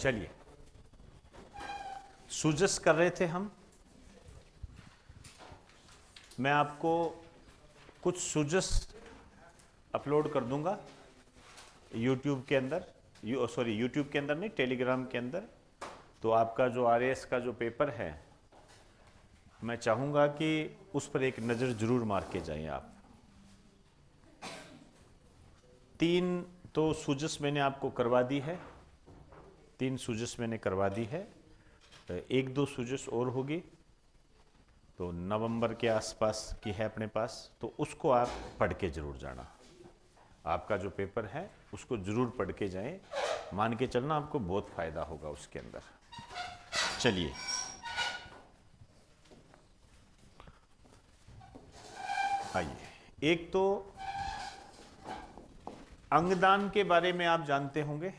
चलिए, सूजस कर रहे थे हम। मैं आपको कुछ सूजस अपलोड कर दूंगा यूट्यूब के अंदर, यूट्यूब के अंदर नहीं, टेलीग्राम के अंदर। तो आपका जो आरएएस का जो पेपर है, मैं चाहूँगा कि उस पर एक नज़र ज़रूर मार के जाएं आप। 3 तो सूजस मैंने आपको करवा दी है, 3 सूजस मैंने करवा दी है। 1-2 सूजस और होगी, तो नवंबर के आसपास की है अपने पास, तो उसको आप पढ़ के ज़रूर जाना। आपका जो पेपर है उसको ज़रूर पढ़ के जाएं, मान के चलना आपको बहुत फ़ायदा होगा उसके अंदर। चलिए, आइए। एक तो अंगदान के बारे में आप जानते होंगे,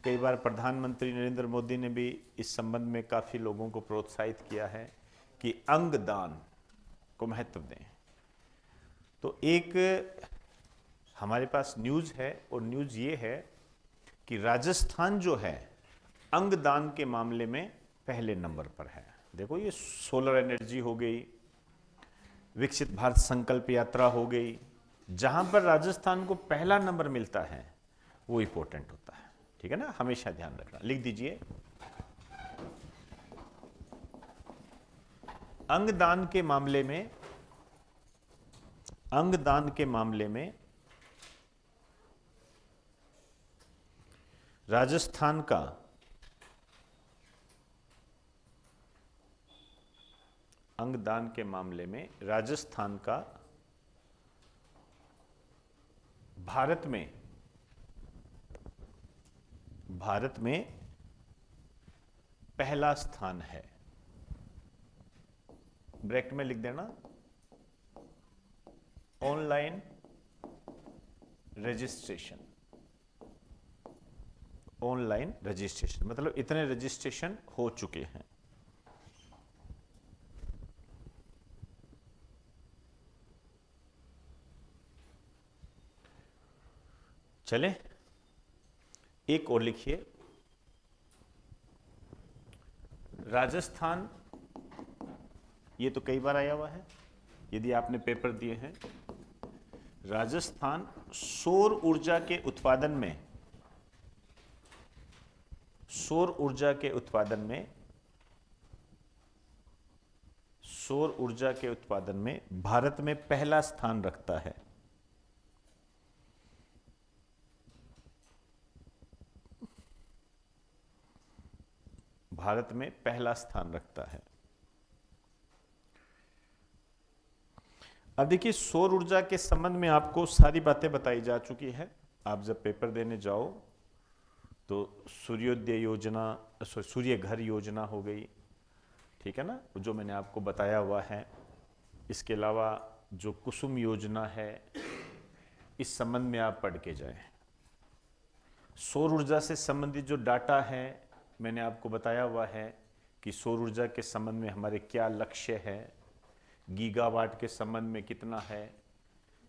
कई बार प्रधानमंत्री नरेंद्र मोदी ने भी इस संबंध में काफ़ी लोगों को प्रोत्साहित किया है कि अंगदान को महत्व दें। तो एक हमारे पास न्यूज़ है, और न्यूज़ ये है कि राजस्थान जो है अंगदान के मामले में पहले नंबर पर है। देखो, ये सोलर एनर्जी हो गई, विकसित भारत संकल्प यात्रा हो गई, जहां पर राजस्थान को पहला नंबर मिलता है वो इंपॉर्टेंट होता है। ठीक है ना, हमेशा ध्यान रखना। लिख दीजिए, अंगदान के मामले में, अंगदान के मामले में राजस्थान का अंगदान के मामले में राजस्थान का भारत में पहला स्थान है। ब्रैकेट में लिख देना, ऑनलाइन रजिस्ट्रेशन। ऑनलाइन रजिस्ट्रेशन मतलब इतने रजिस्ट्रेशन हो चुके हैं। चलें, एक और लिखिए, राजस्थान, ये तो कई बार आया हुआ है यदि आपने पेपर दिए हैं। राजस्थान सौर ऊर्जा के उत्पादन में, सौर ऊर्जा के उत्पादन में, सौर ऊर्जा के उत्पादन में भारत में पहला स्थान रखता है। भारत में पहला स्थान रखता है। अब देखिए, सौर ऊर्जा के संबंध में आपको सारी बातें बताई जा चुकी है। आप जब पेपर देने जाओ तो सूर्योदय योजना, सूर्य घर योजना हो गई, ठीक है ना, जो मैंने आपको बताया हुआ है। इसके अलावा जो कुसुम योजना है, इस संबंध में आप पढ़ के जाएं। सौर ऊर्जा से संबंधित जो डाटा है मैंने आपको बताया हुआ है कि सौर ऊर्जा के संबंध में हमारे क्या लक्ष्य है, गीगावाट के संबंध में कितना है,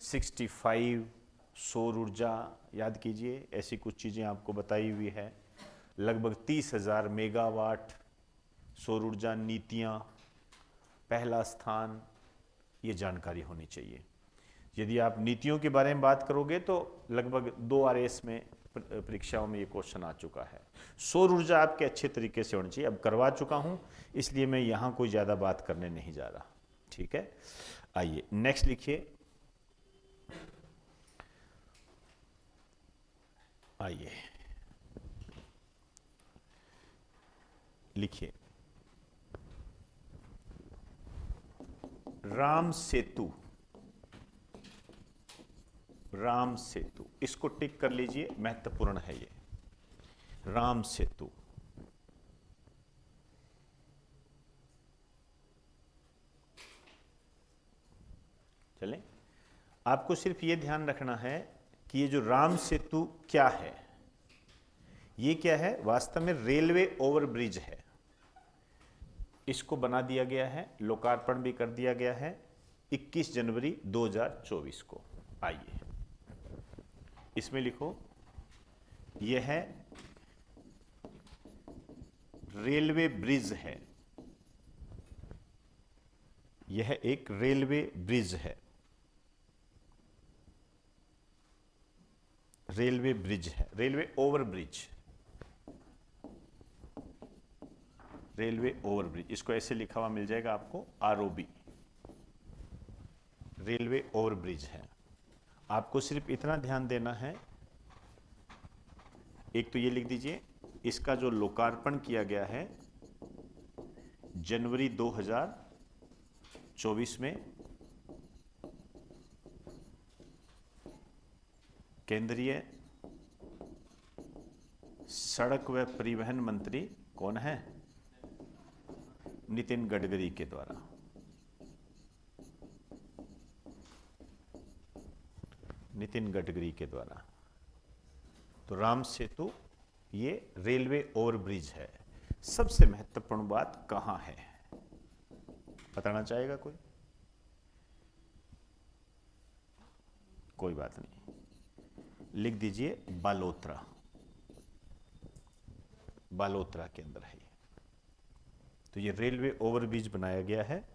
65 सौर ऊर्जा, याद कीजिए, ऐसी कुछ चीज़ें आपको बताई हुई है। लगभग 30,000 मेगावाट सौर ऊर्जा नीतियाँ, पहला स्थान, ये जानकारी होनी चाहिए। यदि आप नीतियों के बारे में बात करोगे तो लगभग 2 आरएएस में परीक्षाओं में ये क्वेश्चन आ चुका है। सौर ऊर्जा आपके अच्छे तरीके से होनी चाहिए। अब करवा चुका हूँ, इसलिए मैं यहाँ कोई ज़्यादा बात करने नहीं जा रहा। ठीक है, आइए नेक्स्ट लिखिए। आइए लिखिए, राम सेतु। राम सेतु, इसको टिक कर लीजिए, महत्वपूर्ण है ये। राम सेतु, चलें। आपको सिर्फ ये ध्यान रखना है कि ये जो राम सेतु क्या है, ये क्या है, वास्तव में रेलवे ओवरब्रिज है। इसको बना दिया गया है, लोकार्पण भी कर दिया गया है 21 जनवरी 2024 को। आइए इसमें लिखो, यह है रेलवे ब्रिज है, यह एक रेलवे ब्रिज है, रेलवे ब्रिज है, railway over bridge, railway over bridge, इसको ऐसे लिखा हुआ मिल जाएगा आपको आरओबी, रेलवे ओवर ब्रिज है। आपको सिर्फ इतना ध्यान देना है, एक तो ये लिख दीजिए, इसका जो लोकार्पण किया गया है जनवरी 2024 में केंद्रीय सड़क व परिवहन मंत्री कौन है? नितिन गडकरी के द्वारा। नितिन गडकरी के द्वारा। तो राम सेतु ये रेलवे ओवरब्रिज है। सबसे महत्वपूर्ण बात कहां है बताना चाहेगा कोई? कोई बात नहीं, लिख दीजिए बालोतरा, बालोतरा के अंदर है ये। तो ये रेलवे ओवरब्रिज बनाया गया है।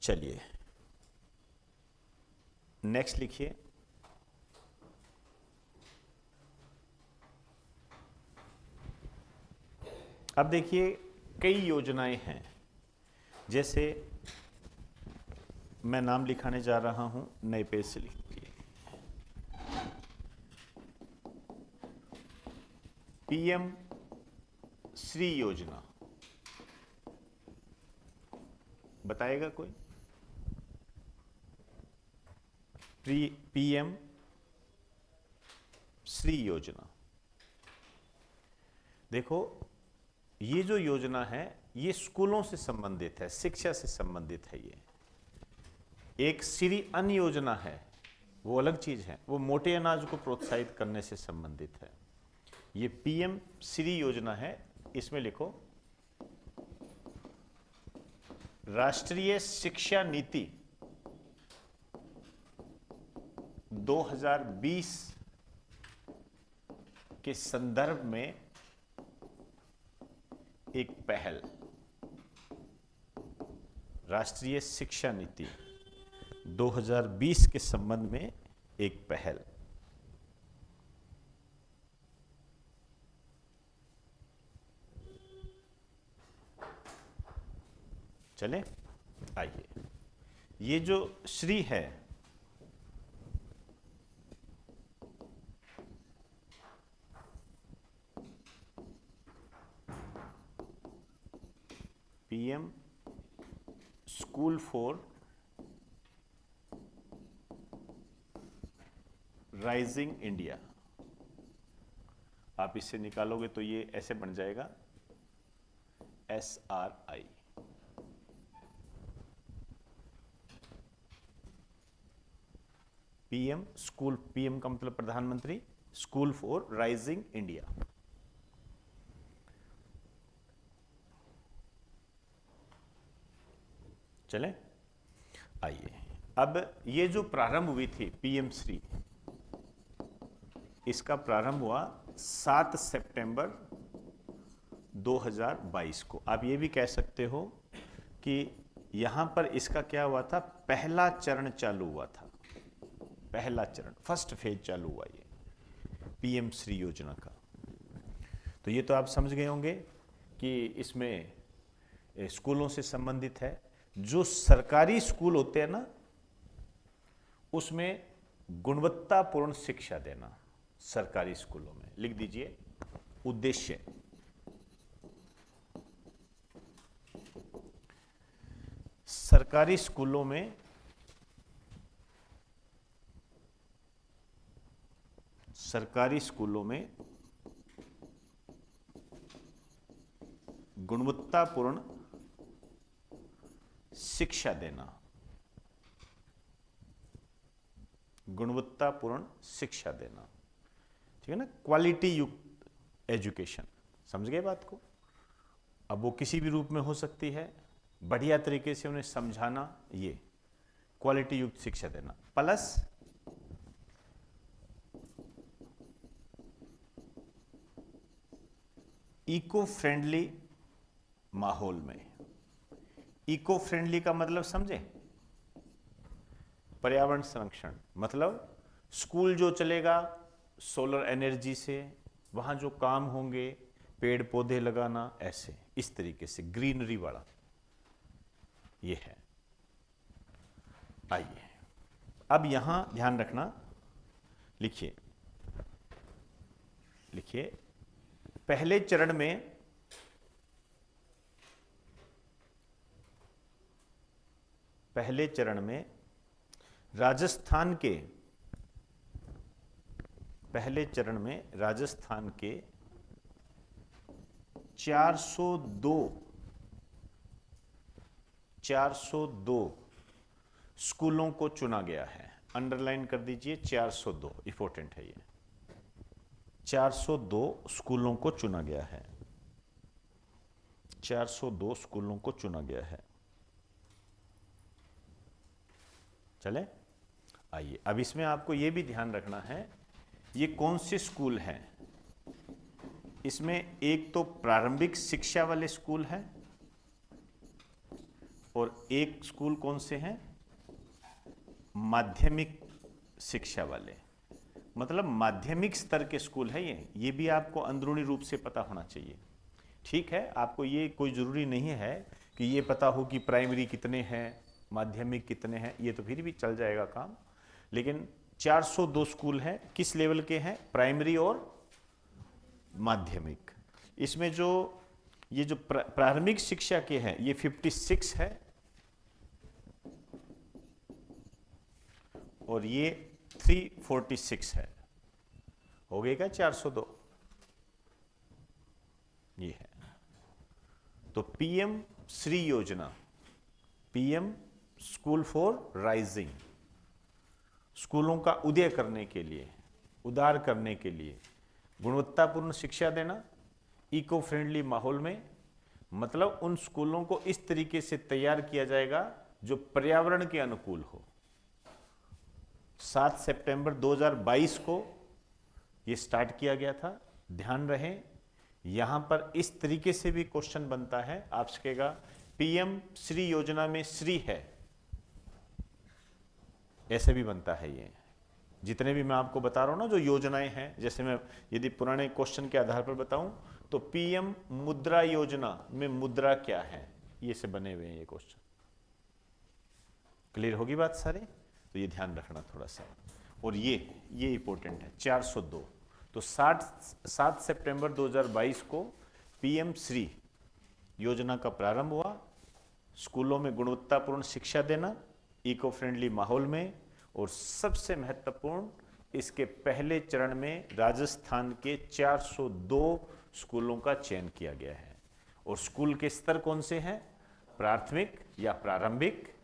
चलिए नेक्स्ट लिखिए, अब देखिए कई योजनाएं हैं, जैसे मैं नाम लिखाने जा रहा हूं, नए पेज से लिखिए। पीएम श्री योजना बताएगा कोई? पीएम श्री योजना, देखो ये जो योजना है ये स्कूलों से संबंधित है, शिक्षा से संबंधित है। ये एक श्री अन्न योजना है, वो अलग चीज है, वो मोटे अनाज को प्रोत्साहित करने से संबंधित है। ये पीएम श्री योजना है, इसमें लिखो राष्ट्रीय शिक्षा नीति 2020 के संदर्भ में एक पहल, राष्ट्रीय शिक्षा नीति 2020 के संबंध में एक पहल। चले आइए, ये जो श्री है PM school for rising India, आप इससे निकालोगे तो ये ऐसे बन जाएगा SRI। पीएम स्कूल, पीएम का मतलब प्रधानमंत्री, स्कूल फॉर राइजिंग इंडिया। चले आइए, अब ये जो प्रारंभ हुई थी पीएम श्री, इसका प्रारंभ हुआ 7 सितंबर 2022 को। आप ये भी कह सकते हो कि यहां पर इसका क्या हुआ था, पहला चरण चालू हुआ था, पहला चरण, फर्स्ट फेज चालू हुआ ये पीएम श्री योजना का। तो ये तो आप समझ गए होंगे कि इसमें स्कूलों से संबंधित है। जो सरकारी स्कूल होते हैं ना, उसमें गुणवत्तापूर्ण शिक्षा देना, सरकारी स्कूलों में लिख दीजिए उद्देश्य। सरकारी स्कूलों में गुणवत्तापूर्ण शिक्षा देना, गुणवत्तापूर्ण शिक्षा देना, ठीक है ना, क्वालिटी युक्त एजुकेशन। समझ गए बात को? अब वो किसी भी रूप में हो सकती है, बढ़िया तरीके से उन्हें समझाना, ये क्वालिटी युक्त शिक्षा देना, प्लस इको फ्रेंडली माहौल में। इको फ्रेंडली का मतलब समझे, पर्यावरण संरक्षण, मतलब स्कूल जो चलेगा सोलर एनर्जी से, वहां जो काम होंगे पेड़ पौधे लगाना, ऐसे इस तरीके से ग्रीनरी वाला ये है। आइए अब यहां ध्यान रखना, लिखिए लिखिए पहले चरण में राजस्थान के पहले चरण में राजस्थान के 402 स्कूलों को चुना गया है। अंडरलाइन कर दीजिए, 402 इंपॉर्टेंट है ये। 402 स्कूलों को चुना गया है, 402 स्कूलों को चुना गया है। चले, आइए अब इसमें आपको यह भी ध्यान रखना है ये कौन से स्कूल हैं। इसमें एक तो प्रारंभिक शिक्षा वाले स्कूल हैं और एक स्कूल कौन से हैं, माध्यमिक शिक्षा वाले, मतलब माध्यमिक स्तर के स्कूल है ये भी आपको अंदरूनी रूप से पता होना चाहिए। ठीक है, आपको ये कोई ज़रूरी नहीं है कि ये पता हो कि प्राइमरी कितने हैं माध्यमिक कितने हैं, ये तो फिर भी चल जाएगा काम। लेकिन 402 स्कूल हैं, किस लेवल के हैं, प्राइमरी और माध्यमिक। इसमें जो ये जो प्रारंभिक शिक्षा के हैं ये 56 है और ये 346 है। हो गए क्या 402, ये है। तो पीएम श्री योजना, पीएम स्कूल फॉर राइजिंग, स्कूलों का उदय करने के लिए, उदार करने के लिए, गुणवत्तापूर्ण शिक्षा देना इको फ्रेंडली माहौल में, मतलब उन स्कूलों को इस तरीके से तैयार किया जाएगा जो पर्यावरण के अनुकूल हो। 7 सितंबर 2022 को ये स्टार्ट किया गया था। ध्यान रहे यहां पर इस तरीके से भी क्वेश्चन बनता है, आप सकेगा पीएम श्री योजना में श्री है, ऐसे भी बनता है। ये जितने भी मैं आपको बता रहा हूं ना जो योजनाएं हैं, जैसे मैं यदि पुराने क्वेश्चन के आधार पर बताऊं तो पीएम मुद्रा योजना में मुद्रा क्या है, ये से बने हुए हैं ये क्वेश्चन। क्लियर होगी बात सारे, तो ये ध्यान रखना थोड़ा सा। और ये इंपॉर्टेंट है 402। तो 7 सितंबर 2022 को पीएम श्री योजना का प्रारंभ हुआ, स्कूलों में गुणवत्तापूर्ण शिक्षा देना इको फ्रेंडली माहौल में, और सबसे महत्वपूर्ण इसके पहले चरण में राजस्थान के 402 स्कूलों का चयन किया गया है। और स्कूल के स्तर कौन से हैं, प्राथमिक या प्रारंभिक,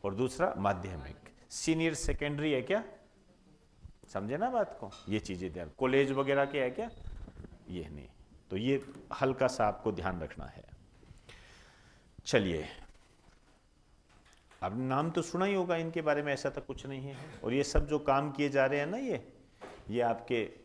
और दूसरा माध्यमिक, सीनियर सेकेंडरी है क्या, समझे ना बात को, ये चीजें ध्यान, कॉलेज वगैरह के है क्या, ये नहीं। तो ये हल्का सा आपको ध्यान रखना है। चलिए, अब नाम तो सुना ही होगा इनके बारे में, ऐसा तो कुछ नहीं है। और ये सब जो काम किए जा रहे हैं ना, ये आपके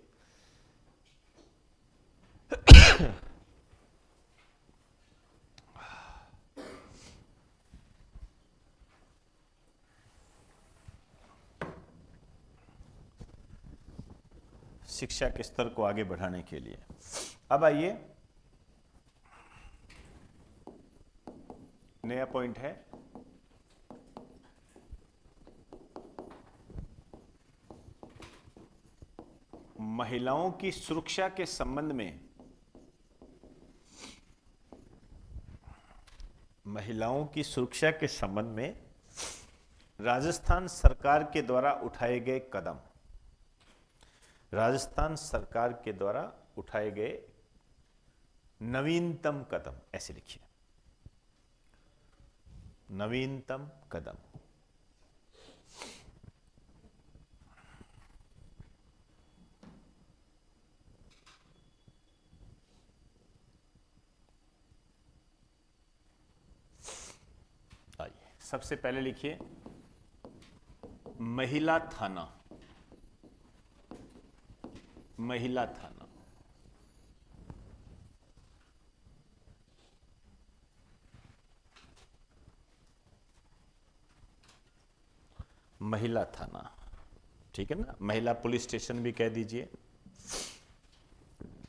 शिक्षा के स्तर को आगे बढ़ाने के लिए। अब आइए, नया पॉइंट है महिलाओं की सुरक्षा के संबंध में, महिलाओं की सुरक्षा के संबंध में राजस्थान सरकार के द्वारा उठाए गए कदम, राजस्थान सरकार के द्वारा उठाए गए नवीनतम कदम, ऐसे लिखिए नवीनतम कदम। आइए सबसे पहले लिखिए महिला थाना, महिला थाना। महिला थाना, ठीक है ना, महिला पुलिस स्टेशन भी कह दीजिए।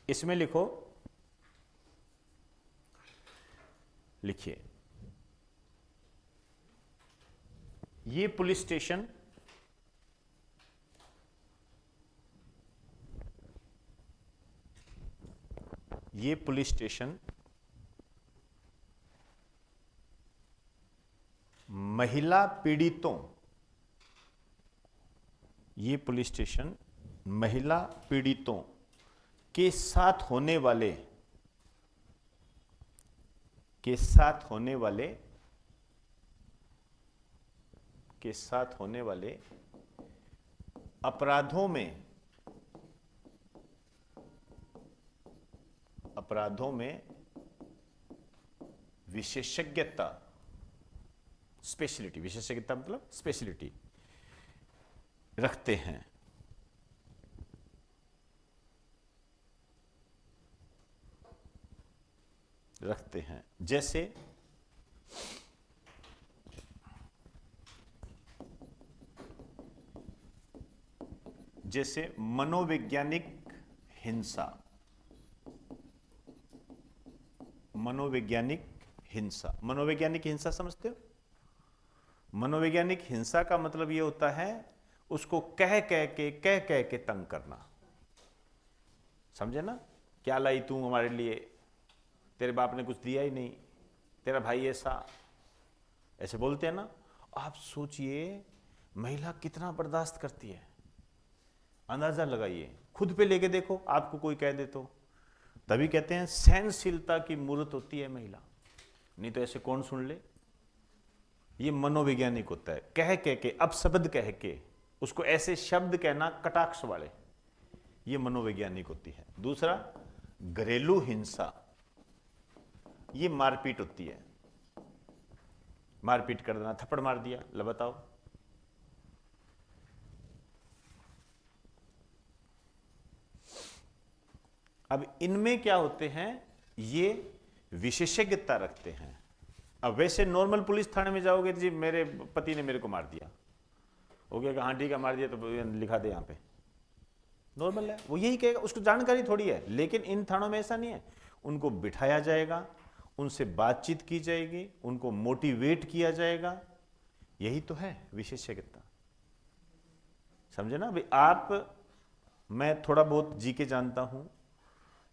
इसमें लिखो, लिखिए, ये पुलिस स्टेशन महिला पीड़ितों, ये पुलिस स्टेशन महिला पीड़ितों के साथ होने वाले अपराधों में विशेषज्ञता, स्पेशलिटी, विशेषज्ञता मतलब स्पेशलिटी रखते हैं। जैसे मनोवैज्ञानिक हिंसा, मनोवैज्ञानिक हिंसा समझते हो? मनोवैज्ञानिक हिंसा का मतलब यह होता है उसको कह कह के तंग करना, समझे ना? क्या लाई तू हमारे लिए, तेरे बाप ने कुछ दिया ही नहीं, तेरा भाई ऐसे बोलते हैं ना। आप सोचिए महिला कितना बर्दाश्त करती है, अंदाजा लगाइए, खुद पे लेके देखो, आपको कोई कह दे तो। तभी कहते हैं सहनशीलता की मूर्त होती है महिला, नहीं तो ऐसे कौन सुन ले। ये मनोवैज्ञानिक होता है, कह के अपशब्द कह के, उसको ऐसे शब्द कहना कटाक्ष वाले, ये मनोवैज्ञानिक होती है। दूसरा घरेलू हिंसा, ये मारपीट होती है, मारपीट कर देना, थप्पड़ मार दिया, लो बताओ। अब इनमें क्या होते हैं, ये विशेषज्ञता रखते हैं। अब वैसे नॉर्मल पुलिस थाने में जाओगे तो जी मेरे पति ने मेरे को मार दिया, हो गया कि हाँ ठीक है मार दिया, तो लिखा दे यहाँ पे, नॉर्मल है, वो यही कहेगा, उसको जानकारी थोड़ी है। लेकिन इन थानों में ऐसा नहीं है, उनको बिठाया जाएगा, उनसे बातचीत की जाएगी, उनको मोटिवेट किया जाएगा, यही तो है विशेषज्ञता, समझे ना भाई। आप, मैं थोड़ा बहुत जी के जानता हूं,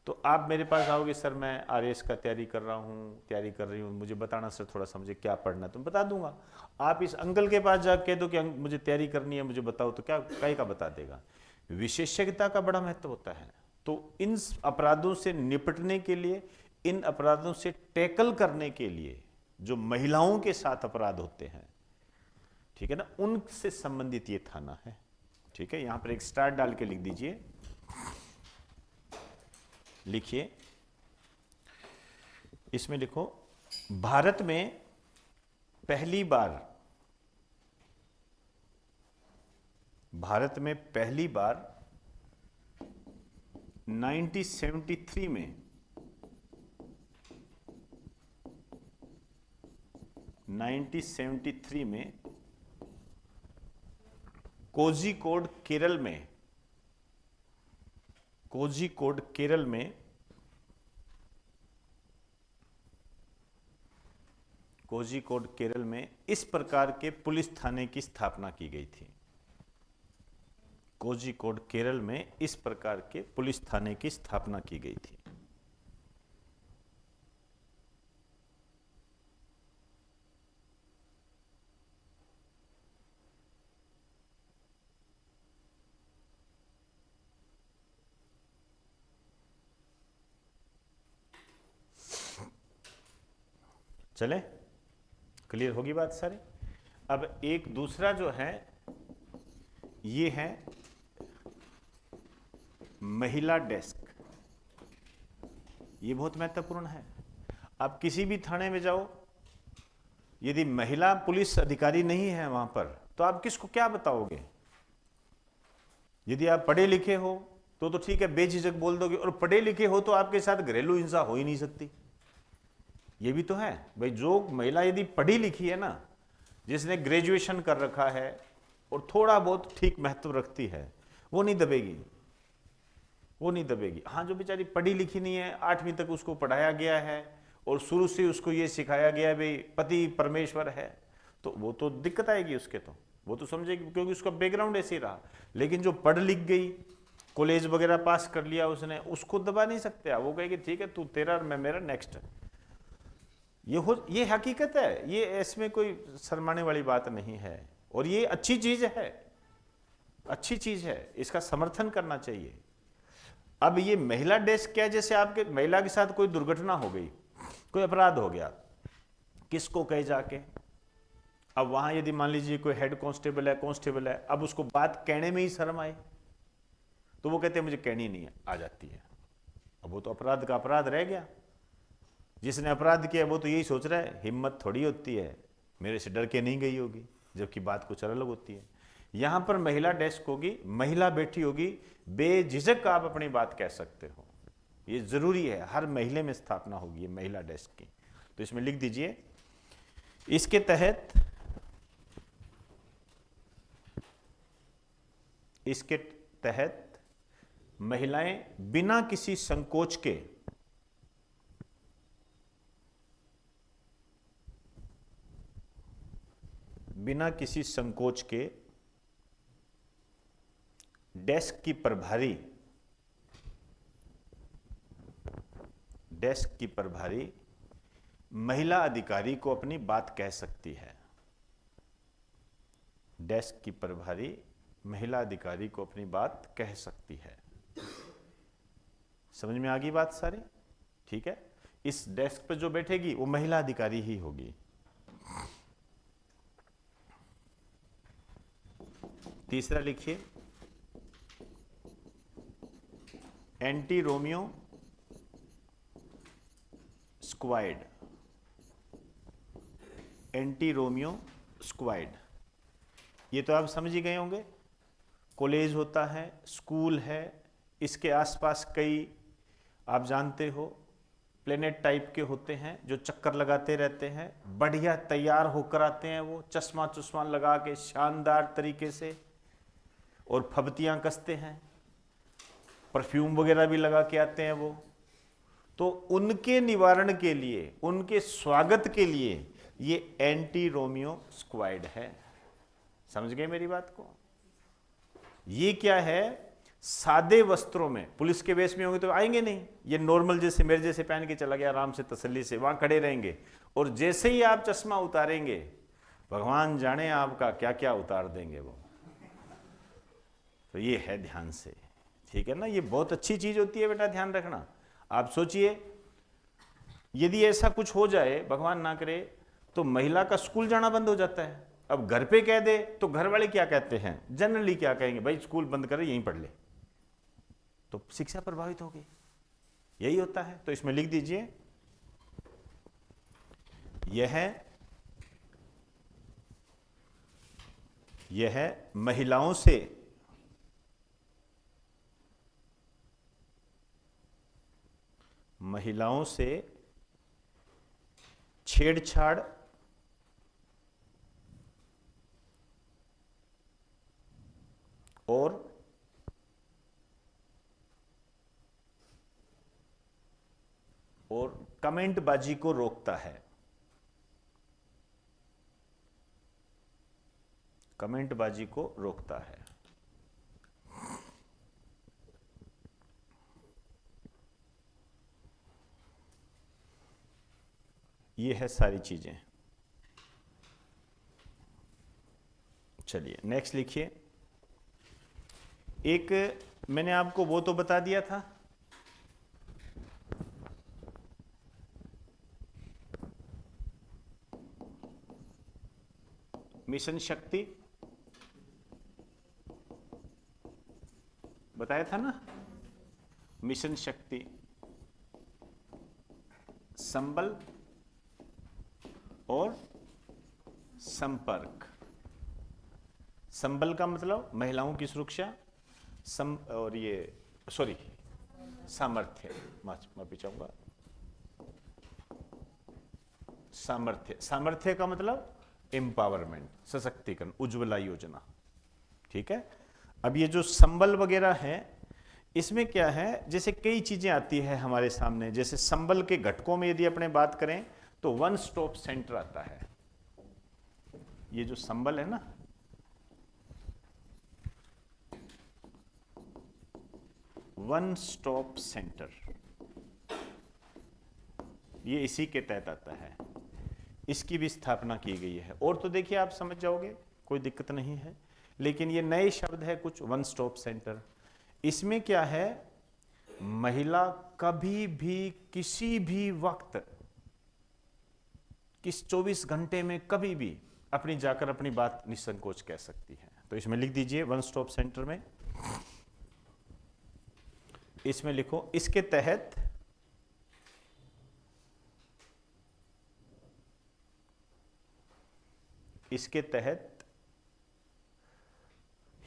तो आप मेरे पास आओगे, सर मैं आरएस का तैयारी कर रही हूँ, मुझे बताना सर थोड़ा सा, मुझे क्या पढ़ना है, तो बता दूंगा। आप इस अंकल के पास जाके कह दो कि मुझे तैयारी करनी है, मुझे बताओ, तो क्या कहीं का बता देगा। विशेषज्ञता का बड़ा महत्व होता है। तो इन अपराधों से निपटने के लिए, इन अपराधों से टैकल करने के लिए जो महिलाओं के साथ अपराध होते हैं, ठीक है ना, उनसे संबंधित ये थाना है। ठीक है, यहां पर एक स्टार डाल के लिख दीजिए, लिखिए, इसमें लिखो, भारत में पहली बार 1973 में कोझिकोड केरल में इस प्रकार के पुलिस थाने की स्थापना की गई थी। कोझिकोड केरल में इस प्रकार के पुलिस थाने की स्थापना की गई थी। चले, क्लियर होगी बात सारी। अब एक दूसरा जो है, ये है महिला डेस्क, ये बहुत महत्वपूर्ण है। आप किसी भी थाने में जाओ, यदि महिला पुलिस अधिकारी नहीं है वहां पर, तो आप किसको क्या बताओगे? यदि आप पढ़े लिखे हो तो ठीक है, बेझिझक बोल दोगे, और पढ़े लिखे हो तो आपके साथ घरेलू हिंसा हो ही नहीं सकती। ये भी तो है भाई, जो महिला यदि पढ़ी लिखी है ना, जिसने ग्रेजुएशन कर रखा है और थोड़ा बहुत ठीक महत्व रखती है, वो नहीं दबेगी, वो नहीं दबेगी। हाँ, जो बेचारी पढ़ी लिखी नहीं है, 8वीं तक उसको पढ़ाया गया है और शुरू से उसको ये सिखाया गया है भाई पति परमेश्वर है, तो वो तो दिक्कत आएगी उसके, तो वो तो समझेगी क्योंकि उसका बैकग्राउंड ऐसे ही रहा। लेकिन जो पढ़ लिख गई, कॉलेज वगैरह पास कर लिया उसने, उसको दबा नहीं सकते आप। वो कहेगी ठीक है, तू तेरा मैं मेरा, नेक्स्ट। ये हकीकत है, ये इसमें कोई शर्माने वाली बात नहीं है, और ये अच्छी चीज है, अच्छी चीज है, इसका समर्थन करना चाहिए। अब ये महिला डेस्क क्या है, जैसे आपके महिला के साथ कोई दुर्घटना हो गई, कोई अपराध हो गया, किसको कहे जाके? अब वहां यदि मान लीजिए कोई हेड कांस्टेबल है, अब उसको बात कहने में ही शर्म आए, तो वो कहते हैं मुझे कहनी नहीं है, आ जाती है। अब वो तो अपराध का अपराध रह गया। जिसने अपराध किया वो तो यही सोच रहा है हिम्मत थोड़ी होती है, मेरे से डर के नहीं गई होगी, जबकि बात कुछ अलग होती है। यहां पर महिला डेस्क होगी, महिला बैठी होगी, बेझिझक आप अपनी बात कह सकते हो। ये जरूरी है, हर महीने में स्थापना होगी ये महिला डेस्क की। तो इसमें लिख दीजिए, इसके तहत महिलाएं बिना किसी संकोच के डेस्क की प्रभारी महिला अधिकारी को अपनी बात कह सकती है। डेस्क की प्रभारी महिला अधिकारी को अपनी बात कह सकती है। समझ में आ गई बात सारी? ठीक है, इस डेस्क पर जो बैठेगी वो महिला अधिकारी ही होगी। तीसरा लिखिए, anti Romeo squad. Anti Romeo squad, ये तो आप समझ ही गए होंगे। कॉलेज होता है, स्कूल है, इसके आसपास कई आप जानते हो प्लेनेट टाइप के होते हैं जो चक्कर लगाते रहते हैं, बढ़िया तैयार होकर आते हैं, वो चश्मा चुश्मा लगा के शानदार तरीके से, और फबतियां कसते हैं, परफ्यूम वगैरह भी लगा के आते हैं वो। तो उनके निवारण के लिए, उनके स्वागत के लिए ये एंटी रोमियो स्क्वाड है। समझ गए मेरी बात को? ये क्या है, सादे वस्त्रों में, पुलिस के वेश में होंगे तो आएंगे नहीं, ये नॉर्मल जैसे मेरे जैसे पहन के चला गया आराम से तसल्ली से, वहां खड़े रहेंगे, और जैसे ही आप चश्मा उतारेंगे भगवान जाने आपका क्या क्या उतार देंगे वो। तो ये है, ध्यान से, ठीक है ना? ये बहुत अच्छी चीज होती है बेटा, ध्यान रखना। आप सोचिए यदि ऐसा कुछ हो जाए, भगवान ना करे, तो महिला का स्कूल जाना बंद हो जाता है। अब घर पे कह दे तो घर वाले क्या कहते हैं, जनरली क्या कहेंगे, भाई स्कूल बंद करे यहीं पढ़ ले, तो शिक्षा प्रभावित होगी। यही होता है। तो इसमें लिख दीजिए, यह महिलाओं से छेड़छाड़ और कमेंटबाजी को रोकता है। कमेंटबाजी को रोकता है। ये है सारी चीजें। चलिए नेक्स्ट लिखिए। एक मैंने आपको वो तो बता दिया था, मिशन शक्ति बताया था ना, मिशन शक्ति, संबल और संपर्क। संबल का मतलब महिलाओं की सुरक्षा, और ये सॉरी सामर्थ्य, माफी चाहूंगा, सामर्थ्य, सामर्थ्य का मतलब एम्पावरमेंट, सशक्तिकरण, उज्ज्वला योजना। ठीक है। अब ये जो संबल वगैरह है, इसमें क्या है, जैसे कई चीजें आती है हमारे सामने, जैसे संबल के घटकों में यदि अपने बात करें तो वन स्टॉप सेंटर आता है। ये जो संबल है ना, वन स्टॉप सेंटर, ये इसी के तहत आता है, इसकी भी स्थापना की गई है। और तो देखिए आप समझ जाओगे, कोई दिक्कत नहीं है, लेकिन ये नए शब्द है कुछ, वन स्टॉप सेंटर। इसमें क्या है, महिला कभी भी किसी भी वक्त, किस 24 घंटे में कभी भी अपनी जाकर अपनी बात निसंकोच कह सकती है। तो इसमें लिख दीजिए वन स्टॉप सेंटर में, इसमें लिखो इसके तहत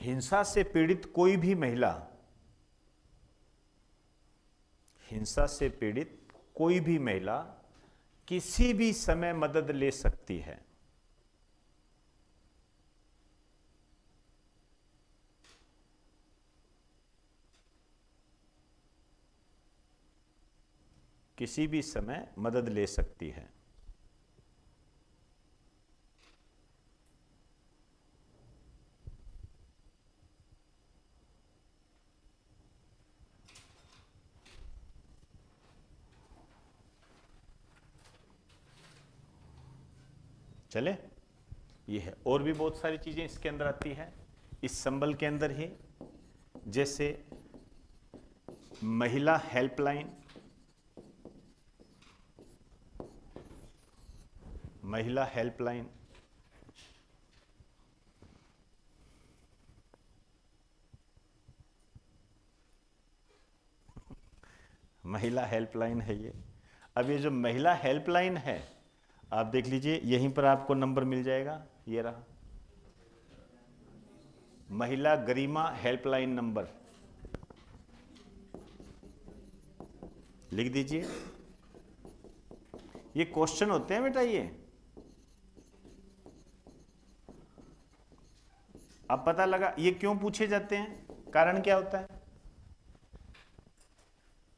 हिंसा से पीड़ित कोई भी महिला, हिंसा से पीड़ित कोई भी महिला किसी भी समय मदद ले सकती है। किसी भी समय मदद ले सकती है। चले, ये है। और भी बहुत सारी चीजें इसके अंदर आती है, इस संबल के अंदर ही, जैसे महिला हेल्पलाइन, महिला हेल्पलाइन, महिला हेल्पलाइन है ये। अब ये जो महिला हेल्पलाइन है, आप देख लीजिए, यहीं पर आपको नंबर मिल जाएगा, ये रहा, महिला गरिमा हेल्पलाइन नंबर, लिख दीजिए। ये क्वेश्चन होते हैं बेटा, ये अब पता लगा ये क्यों पूछे जाते हैं, कारण क्या होता है,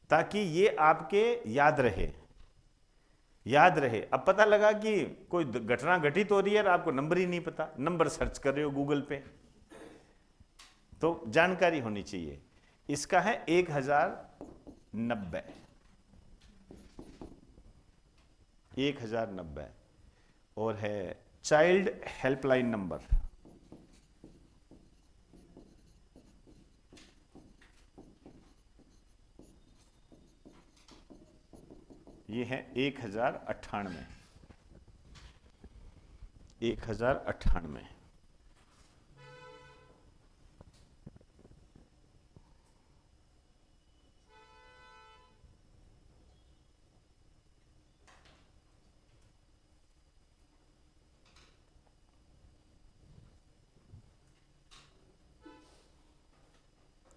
ताकि ये आपके याद रहे, याद रहे। अब पता लगा कि कोई घटना घटित हो रही है और आपको नंबर ही नहीं पता, नंबर सर्च कर रहे हो गूगल पे, तो जानकारी होनी चाहिए। इसका है 1090, 1090, और है चाइल्ड हेल्पलाइन नंबर, ये है 1098, 1098।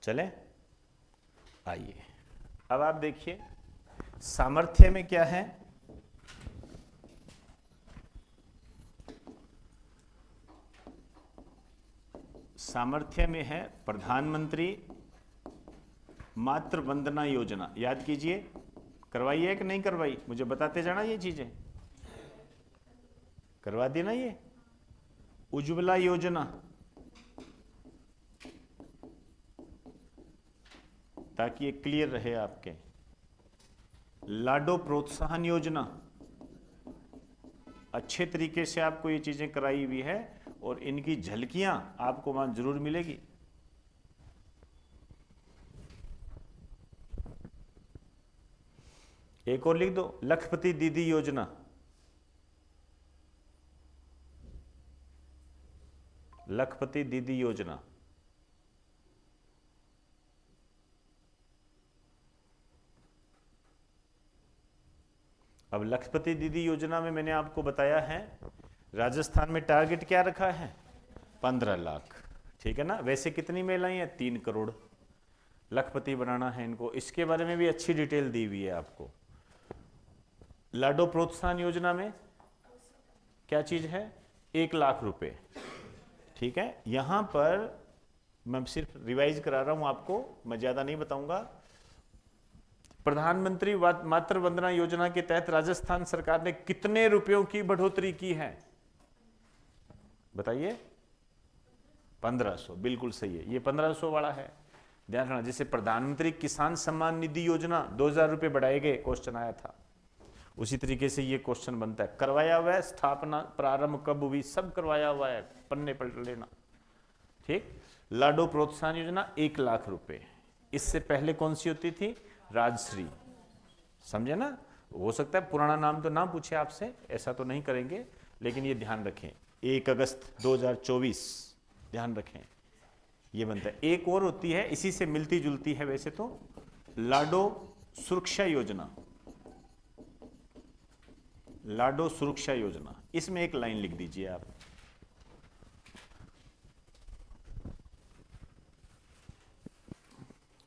चले, आइए अब आप देखिए सामर्थ्य में क्या है। सामर्थ्य में है प्रधानमंत्री मातृ वंदना योजना, याद कीजिए, करवाई है कि नहीं करवाई, मुझे बताते जाना, ये चीजें करवा दी ना। ये उज्ज्वला योजना, ताकि ये क्लियर रहे आपके। लाडो प्रोत्साहन योजना, अच्छे तरीके से आपको ये चीजें कराई हुई है और इनकी झलकियां आपको वहां जरूर मिलेगी। एक और लिख दो, लखपति दीदी योजना, लखपति दीदी योजना। अब लखपति दीदी योजना में मैंने आपको बताया है, राजस्थान में टारगेट क्या रखा है, 15 लाख, ठीक है ना। वैसे कितनी महिलाएं हैं, 3 करोड़, लखपति बनाना है इनको, इसके बारे में भी अच्छी डिटेल दी हुई है आपको। लाडो प्रोत्साहन योजना में क्या चीज है, 1,00,000 रुपए। ठीक है, यहां पर मैं सिर्फ रिवाइज करा रहा हूं आपको, मैं ज्यादा नहीं बताऊंगा। प्रधानमंत्री मातृ वंदना योजना के तहत राजस्थान सरकार ने कितने रुपयों की बढ़ोतरी की है, बताइए। 1500, बिल्कुल सही है, ये 1500 वाला है, ध्यान रखना। जैसे प्रधानमंत्री किसान सम्मान निधि योजना 2,000 रुपए बढ़ाए गए, क्वेश्चन आया था, उसी तरीके से ये क्वेश्चन बनता है। करवाया हुआ है, स्थापना प्रारंभ कब हुई, सब करवाया हुआ है, पन्ने पलट लेना। ठीक, लाडो प्रोत्साहन योजना 1,00,000 रुपए। इससे पहले कौन सी होती थी, राजश्री, समझे ना। हो सकता है पुराना नाम तो ना पूछे आपसे, ऐसा तो नहीं करेंगे, लेकिन ये ध्यान रखें 1 अगस्त 2024, ध्यान रखें ये बनता है। एक और होती है इसी से मिलती जुलती है वैसे तो, लाडो सुरक्षा योजना। लाडो सुरक्षा योजना, इसमें एक लाइन लिख दीजिए आप,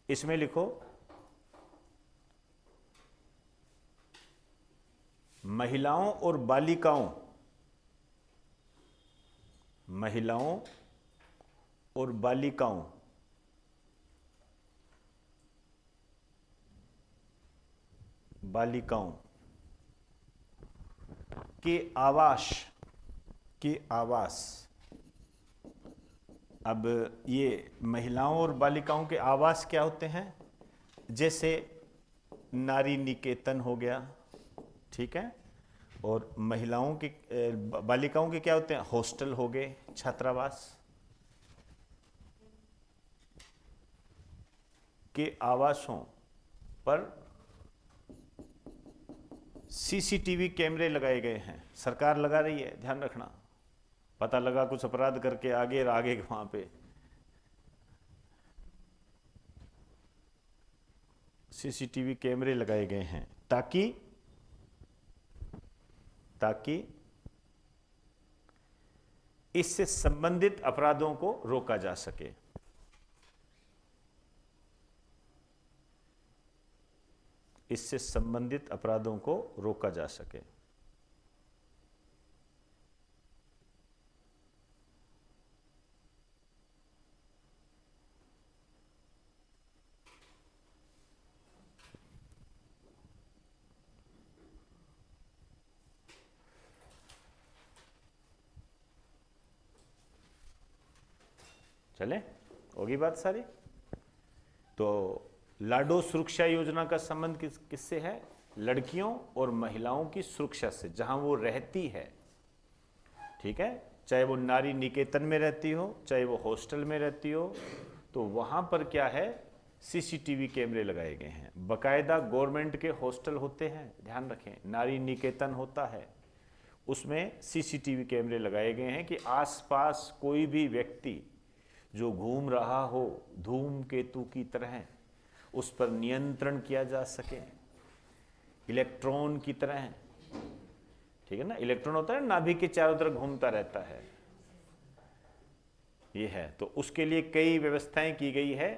इसमें लिखो महिलाओं और बालिकाओं, महिलाओं और बालिकाओं बालिकाओं के आवास, के आवास। अब ये महिलाओं और बालिकाओं के आवास क्या होते हैं, जैसे नारी निकेतन हो गया, ठीक है, और महिलाओं के बालिकाओं के क्या होते हैं, हॉस्टल हो गए, छात्रावास के आवासों पर सीसीटीवी कैमरे लगाए गए हैं, सरकार लगा रही है, ध्यान रखना। पता लगा कुछ अपराध करके आगे वहां पे सीसीटीवी कैमरे लगाए गए हैं, ताकि इससे संबंधित अपराधों को रोका जा सके। इससे संबंधित अपराधों को रोका जा सके। चले, होगी बात सारी। तो लाडो सुरक्षा योजना का संबंध किससे है, लड़कियों और महिलाओं की सुरक्षा से, जहां वो रहती है, ठीक है, चाहे वो नारी निकेतन में रहती हो, चाहे वो हॉस्टल में रहती हो, तो वहां पर क्या है, सीसीटीवी कैमरे लगाए गए हैं। बकायदा गवर्नमेंट के हॉस्टल होते हैं, ध्यान रखें, नारी निकेतन होता है, उसमें सीसीटीवी कैमरे लगाए गए हैं कि आसपास कोई भी व्यक्ति जो घूम रहा हो धूमकेतु की तरह, उस पर नियंत्रण किया जा सके, इलेक्ट्रॉन की तरह, ठीक है ना। इलेक्ट्रॉन होता है नाभि के चारों तरफ घूमता रहता है, ये है। तो उसके लिए कई व्यवस्थाएं की गई है,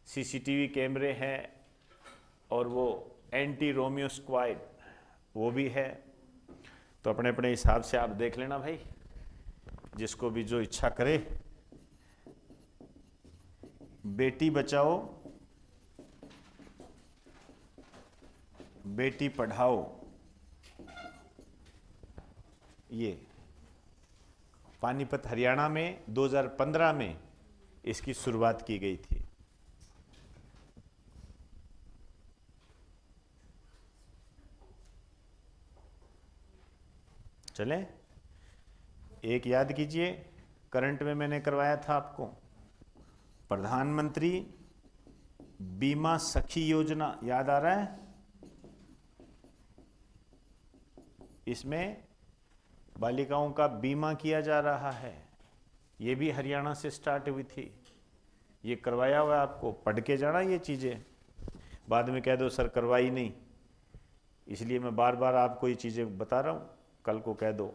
सीसीटीवी कैमरे हैं, और वो एंटी रोमियो स्क्वाड वो भी है। तो अपने अपने हिसाब से आप देख लेना भाई, जिसको भी जो इच्छा करे। बेटी बचाओ बेटी पढ़ाओ, ये पानीपत हरियाणा में 2015 में इसकी शुरुआत की गई थी। चलें, एक याद कीजिए, करंट में मैंने करवाया था आपको, प्रधानमंत्री बीमा सखी योजना, याद आ रहा है। इसमें बालिकाओं का बीमा किया जा रहा है, ये भी हरियाणा से स्टार्ट हुई थी, ये करवाया हुआ है आपको, पढ़ के जाना ये चीज़ें, बाद में कह दो सर करवाई नहीं, इसलिए मैं बार बार आपको ये चीज़ें बता रहा हूँ, कल को कह दो।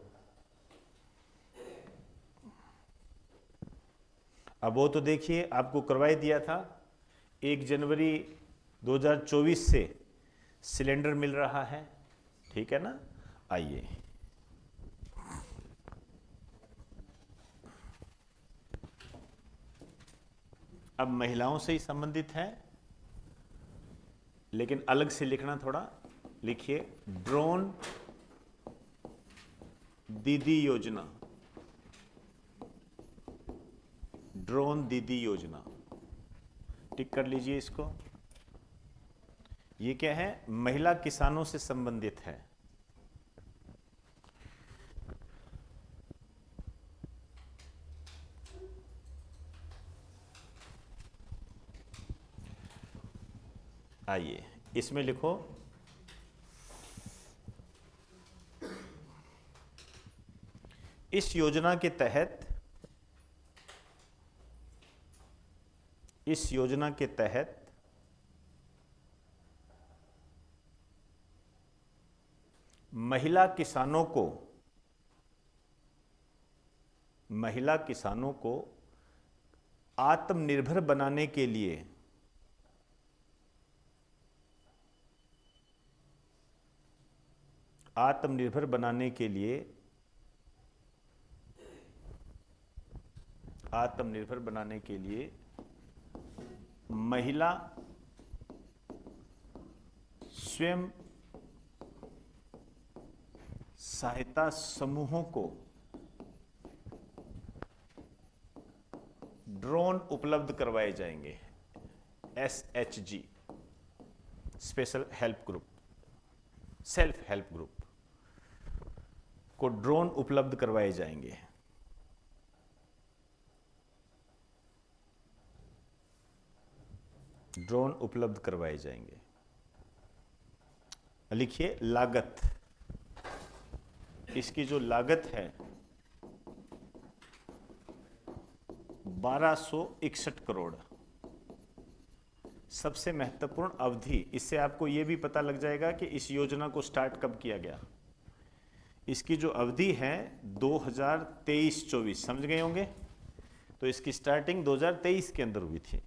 अब वो तो देखिए आपको करवाई दिया था, 1 जनवरी 2024 से सिलेंडर मिल रहा है, ठीक है ना। आइए, अब महिलाओं से ही संबंधित है, लेकिन अलग से लिखना थोड़ा। लिखिए ड्रोन दीदी योजना, ड्रोन दीदी योजना, टिक कर लीजिए इसको। ये क्या है? महिला किसानों से संबंधित है। आइए इसमें लिखो इस योजना के तहत, इस योजना के तहत महिला किसानों को, महिला किसानों को आत्मनिर्भर बनाने के लिए आत्मनिर्भर बनाने के लिए आत्मनिर्भर बनाने के लिए महिला स्वयं सहायता समूहों को ड्रोन उपलब्ध करवाए जाएंगे। SHG, special help group, self help group को ड्रोन उपलब्ध करवाए जाएंगे। ड्रोन उपलब्ध करवाए जाएंगे। लिखिए लागत, इसकी जो लागत है 1261 करोड़। सबसे महत्वपूर्ण अवधि, इससे आपको यह भी पता लग जाएगा कि इस योजना को स्टार्ट कब किया गया। इसकी जो अवधि है 2023-24, समझ गए होंगे। तो इसकी स्टार्टिंग 2023 के अंदर हुई थी,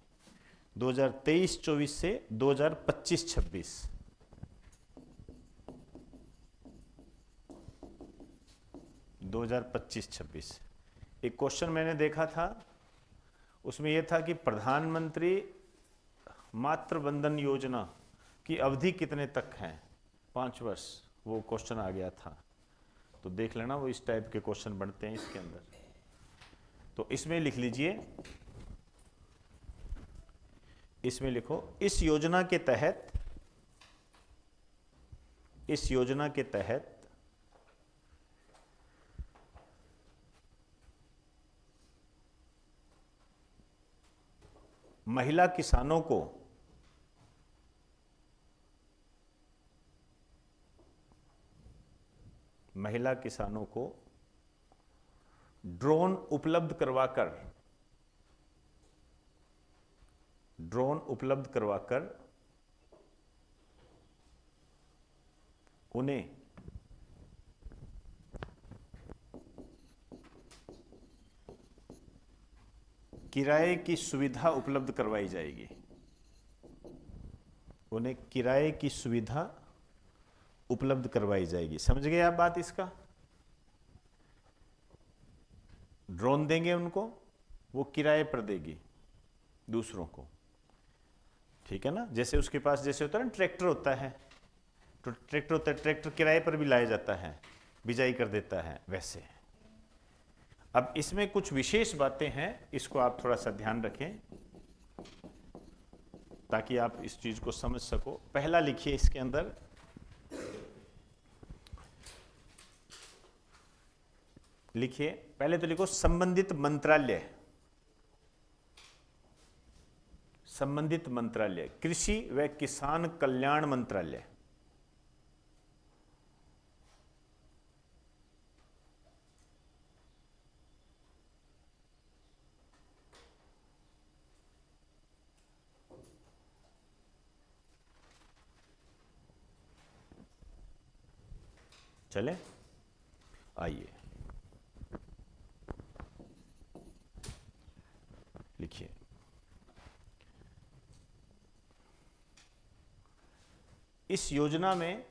2023-24 से 2025-26। एक क्वेश्चन मैंने देखा था, उसमें यह था कि प्रधानमंत्री मातृ वंदन योजना की अवधि कितने तक है, 5 वर्ष, वो क्वेश्चन आ गया था। तो देख लेना, वो इस टाइप के क्वेश्चन बनते हैं इसके अंदर। तो इसमें लिख लीजिए, इसमें लिखो इस योजना के तहत, इस योजना के तहत महिला किसानों को ड्रोन उपलब्ध करवाकर उन्हें किराए की सुविधा उपलब्ध करवाई जाएगी। उन्हें किराए की सुविधा उपलब्ध करवाई जाएगी। समझ गए आप बात इसका? ड्रोन देंगे उनको, वो किराए पर देगी दूसरों को, ठीक है ना। जैसे उसके पास जैसे होता है ना, ट्रैक्टर होता है, तो ट्रैक्टर होता है, ट्रैक्टर किराए पर भी लाया जाता है, बिजाई कर देता है, वैसे। अब इसमें कुछ विशेष बातें हैं, इसको आप थोड़ा सा ध्यान रखें ताकि आप इस चीज को समझ सको। पहला लिखिए इसके अंदर, लिखिए पहले तो लिखो संबंधित मंत्रालय, संबंधित मंत्रालय, कृषि व किसान कल्याण मंत्रालय। चले, आइए लिखिए इस योजना में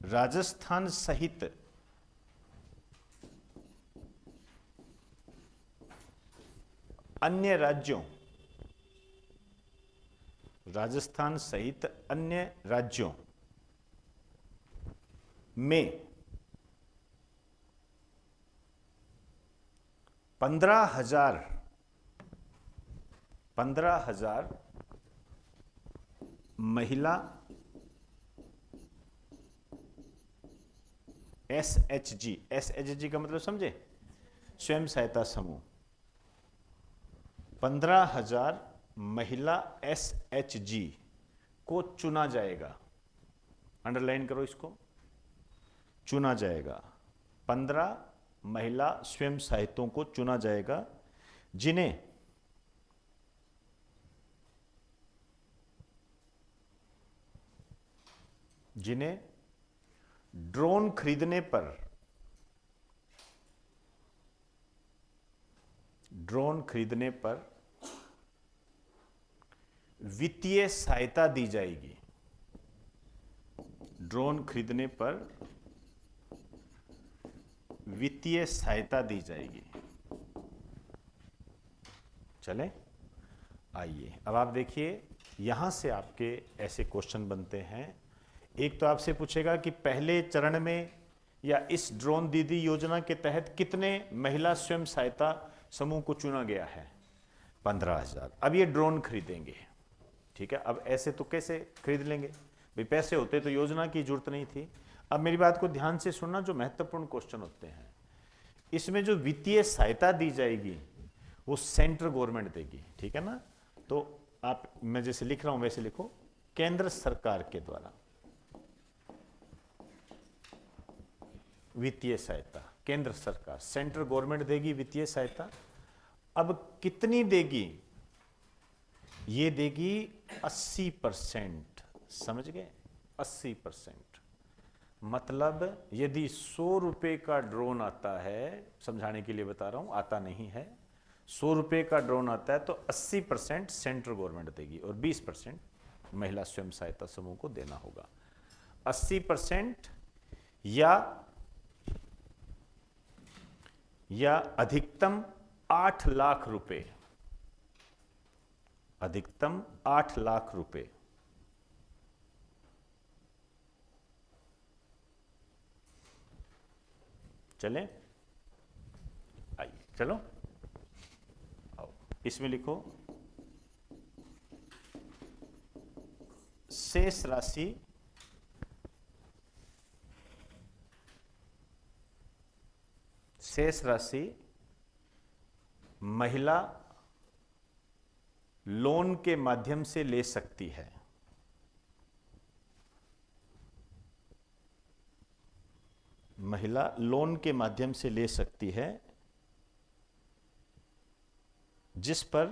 राजस्थान सहित अन्य राज्यों, राजस्थान सहित अन्य राज्यों में 15,000 महिला SHG, SHG का मतलब समझे, स्वयं सहायता समूह, 15,000 महिला SHG को चुना जाएगा। अंडरलाइन करो इसको, चुना जाएगा। 15 महिला स्वयं सहायकों को चुना जाएगा जिन्हें ड्रोन खरीदने पर वित्तीय सहायता दी जाएगी। ड्रोन खरीदने पर वित्तीय सहायता दी जाएगी। चले, आइए अब आप देखिए, यहां से आपके ऐसे क्वेश्चन बनते हैं। एक तो आपसे पूछेगा कि पहले चरण में या इस ड्रोन दीदी योजना के तहत कितने महिला स्वयं सहायता समूह को चुना गया है? 15,000। अब ये ड्रोन खरीदेंगे, ठीक है। अब ऐसे तो कैसे खरीद लेंगे भाई, पैसे होते तो योजना की जरूरत नहीं थी। अब मेरी बात को ध्यान से सुनना, जो महत्वपूर्ण क्वेश्चन होते हैं इसमें जो वित्तीय सहायता दी जाएगी वो सेंट्रल गवर्नमेंट देगी, ठीक है ना। तो आप, मैं जैसे लिख रहा हूं वैसे लिखो, केंद्र सरकार के द्वारा वित्तीय सहायता, केंद्र सरकार, सेंट्रल गवर्नमेंट देगी वित्तीय सहायता। अब कितनी देगी? ये देगी 80%, समझ गए? 80%। मतलब यदि 100 रुपए का ड्रोन आता है, समझाने के लिए बता रहा हूं, आता नहीं है, 100 रुपए का ड्रोन आता है तो 80% सेंट्रल गवर्नमेंट देगी और 20% महिला स्वयं सहायता समूह को देना होगा। 80% या अधिकतम 8 लाख रुपए, अधिकतम 8 लाख रुपए। चलें, आइए, चलो आओ, इसमें लिखो शेष राशि महिला लोन के माध्यम से ले सकती है। महिला लोन के माध्यम से ले सकती है जिस पर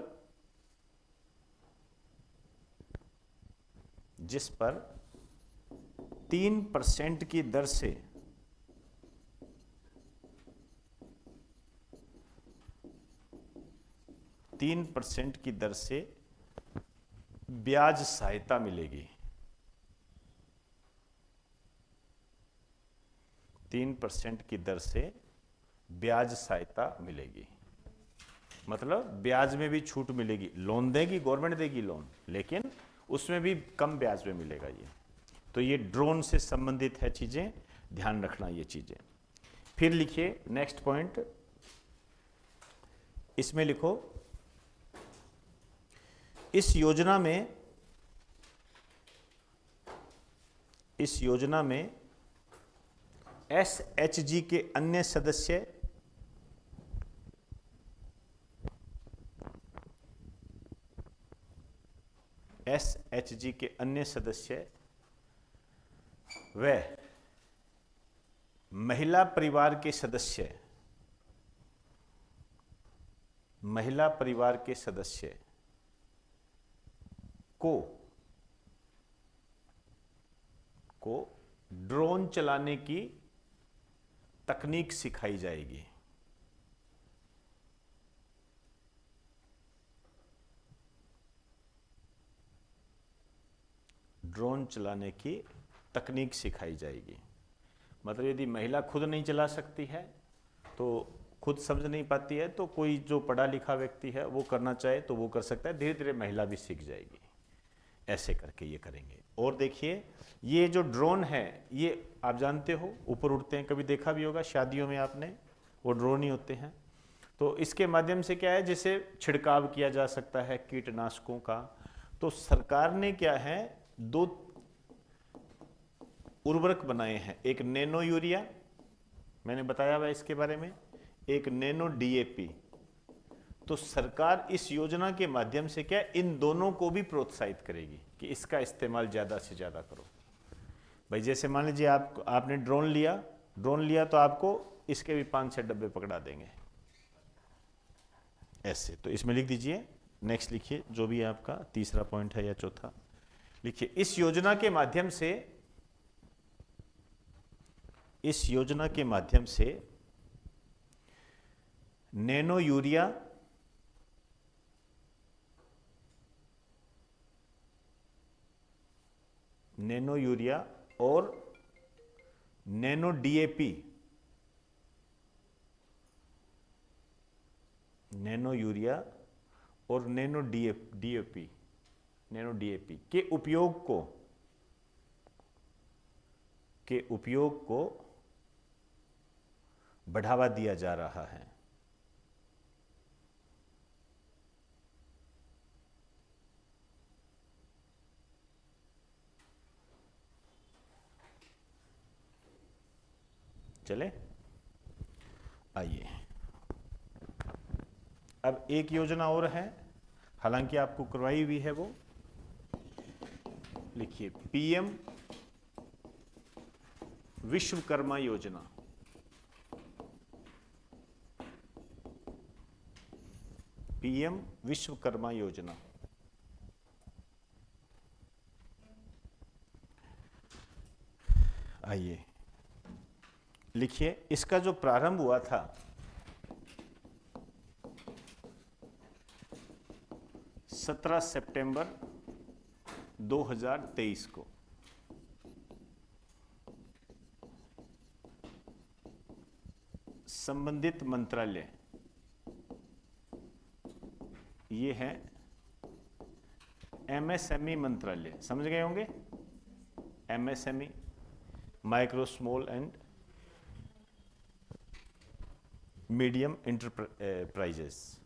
3% की दर से ब्याज सहायता मिलेगी। 3% की दर से ब्याज सहायता मिलेगी, मतलब ब्याज में भी छूट मिलेगी। लोन देगी गवर्नमेंट, देगी लोन, लेकिन उसमें भी कम ब्याज में मिलेगा ये। तो ये ड्रोन से संबंधित है चीजें, ध्यान रखना ये चीजें। फिर लिखिए नेक्स्ट पॉइंट, इसमें लिखो इस योजना में SHG के अन्य सदस्य व महिला परिवार के सदस्य को ड्रोन चलाने की तकनीक सिखाई जाएगी। ड्रोन चलाने की तकनीक सिखाई जाएगी। मतलब यदि महिला खुद नहीं चला सकती है, तो खुद समझ नहीं पाती है, तो कोई जो पढ़ा लिखा व्यक्ति है वो करना चाहे तो वो कर सकता है। धीरे धीरे महिला भी सीख जाएगी। ऐसे करके ये करेंगे। और देखिए, ये जो ड्रोन है ये आप जानते हो ऊपर उड़ते हैं, कभी देखा भी होगा शादियों में आपने, वो ड्रोन ही होते हैं। तो इसके माध्यम से क्या है, जैसे छिड़काव किया जा सकता है कीटनाशकों का। तो सरकार ने क्या है, 2 उर्वरक बनाए हैं, एक नैनो यूरिया, मैंने बताया हुआ इसके बारे में, एक नैनो डीएपी। तो सरकार इस योजना के माध्यम से क्या इन दोनों को भी प्रोत्साहित करेगी कि इसका इस्तेमाल ज़्यादा से ज़्यादा करो। भाई जैसे मान लीजिए आपने ड्रोन लिया तो आपको इसके भी 5-6 डब्बे पकड़ा देंगे ऐसे। तो इसमें लिख दीजिए, नेक्स्ट लिखिए, जो भी आपका तीसरा पॉइंट है या चौथा लिखिए। इस योजना के माध्यम से नैनो यूरिया और नैनो डीएपी, नैनो यूरिया और नैनो डीएपी के उपयोग को बढ़ावा दिया जा रहा है। चले, आइए अब एक योजना और है, हालांकि आपको करवाई हुई है, वो लिखिए पीएम विश्वकर्मा योजना। पीएम विश्वकर्मा योजना। आइए लिखिए, इसका जो प्रारंभ हुआ था 17 सितंबर 2023 को। संबंधित मंत्रालय ये है एमएसएमई मंत्रालय, समझ गए होंगे, MSME, micro small and medium enterprises.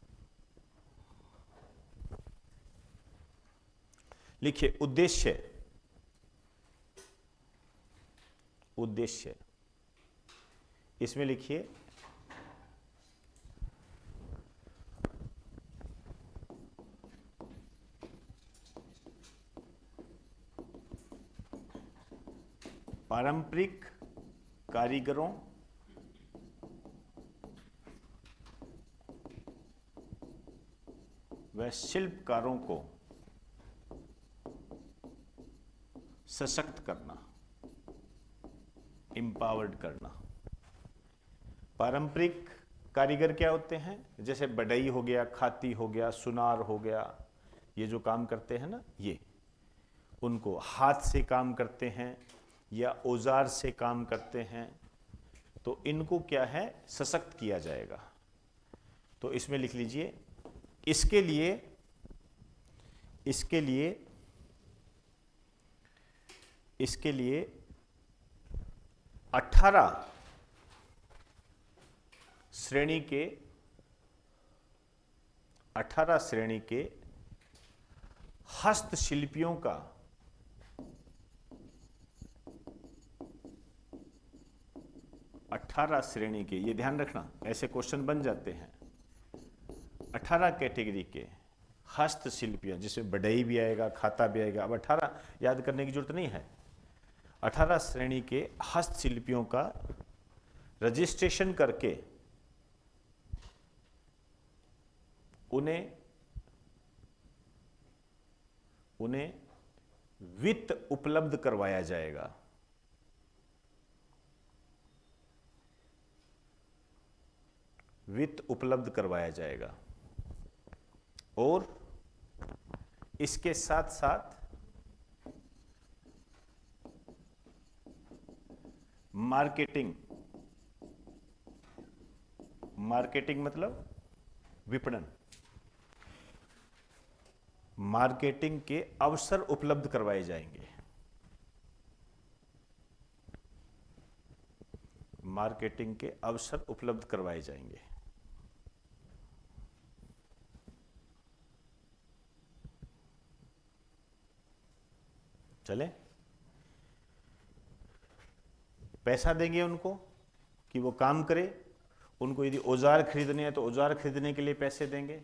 लिखिए उद्देश्य इसमें लिखिए पारंपरिक कारीगरों व शिल्पकारों को सशक्त करना, एम्पावर्ड करना। पारंपरिक कारीगर क्या होते हैं, जैसे बढ़ई हो गया, खाती हो गया, सुनार हो गया, ये जो काम करते हैं ना, ये उनको हाथ से काम करते हैं या औजार से काम करते हैं, तो इनको क्या है, सशक्त किया जाएगा। तो इसमें लिख लीजिए, इसके लिए 18 श्रेणी के हस्तशिल्पियों का 18 श्रेणी के, ये ध्यान रखना, ऐसे क्वेश्चन बन जाते हैं। 18 कैटेगरी के हस्तशिल्पियां, जिसमें बढ़ई भी आएगा, खाता भी आएगा। अब 18 याद करने की जरूरत नहीं है। 18 श्रेणी के हस्तशिल्पियों का रजिस्ट्रेशन करके उन्हें वित्त उपलब्ध करवाया जाएगा। वित्त उपलब्ध करवाया जाएगा और इसके साथ साथ मार्केटिंग, मार्केटिंग मतलब विपणन, मार्केटिंग के अवसर उपलब्ध करवाए जाएंगे, मार्केटिंग के अवसर उपलब्ध करवाए जाएंगे। चले, पैसा देंगे उनको कि वो काम करे, उनको यदि औजार खरीदने हैं तो औजार खरीदने के लिए पैसे देंगे,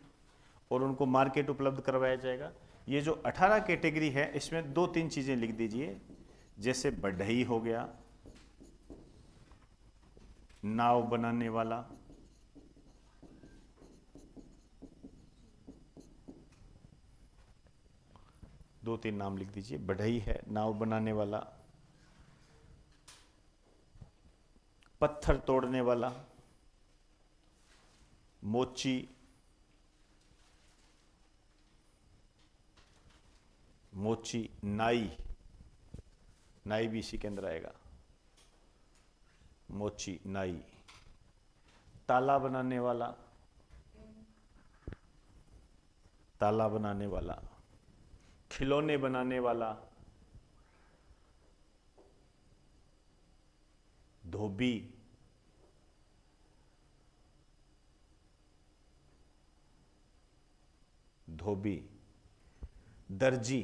और उनको मार्केट उपलब्ध करवाया जाएगा। ये जो 18 कैटेगरी है इसमें 2-3 चीजें लिख दीजिए, जैसे बढ़ई हो गया, नाव बनाने वाला, दो तीन नाम लिख दीजिए, बढ़ई है, नाव बनाने वाला, पत्थर तोड़ने वाला, मोची, मोची, नाई, नाई भी इसी के अंदर आएगा, मोची, नाई, ताला बनाने वाला, ताला बनाने वाला, खिलौने बनाने वाला, धोबी, धोबी, दर्जी,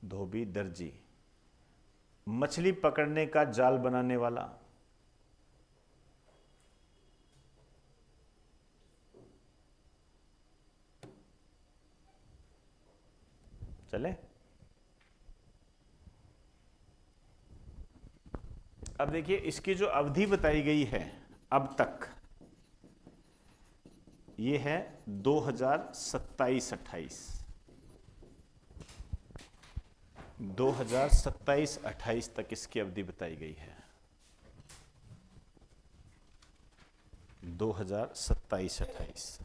धोबी, दर्जी, मछली पकड़ने का जाल बनाने वाला, चले। अब देखिए इसकी जो अवधि बताई गई है अब तक, ये है 2027-28, 2027-28 तक इसकी अवधि बताई गई है, 2027-28।